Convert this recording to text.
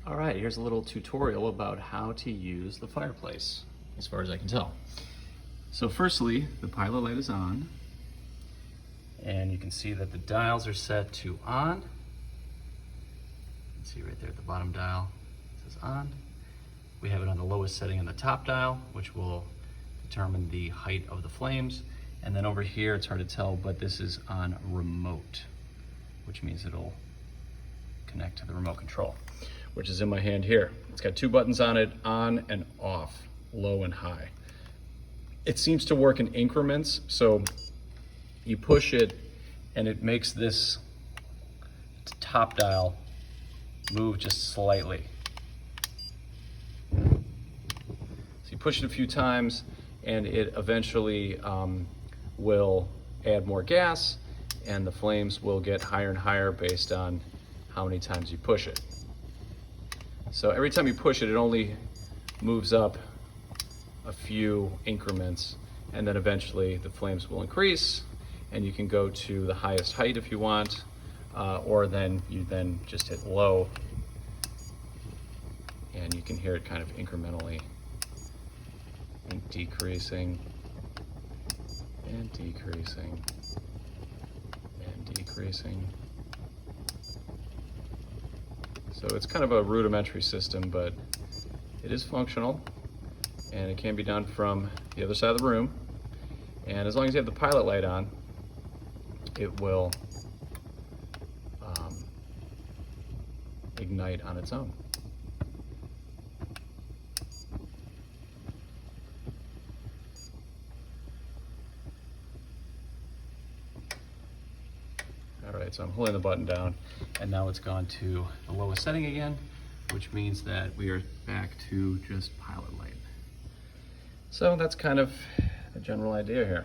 All right, here's a little tutorial about how to use the fireplace, as far as I can tell. So firstly, the pilot light is on, and you can see that the dials are set to on. You can see right there at the bottom dial, it says on. We have it on the lowest setting on the top dial, which will determine the height of the flames. And then over here, it's hard to tell, but this is on remote, which means it'll connect to the remote control, which is in my hand here. It's got two buttons on it, on and off, low and high. It seems to work in increments, so you push it and it makes this top dial move just slightly. So you push it a few times and it eventually will add more gas, and the flames will get higher and higher based on how many times you push it. So every time you push it, it only moves up a few increments, and then eventually the flames will increase, and you can go to the highest height if you want, or then you just hit low, and you can hear it kind of incrementally and decreasing and decreasing and decreasing. So it's kind of a rudimentary system, but it is functional, and it can be done from the other side of the room. And as long as you have the pilot light on, it will ignite on its own. All right, so I'm holding the button down, and now it's gone to the lowest setting again, which means that we are back to just pilot light. So that's kind of the general idea here.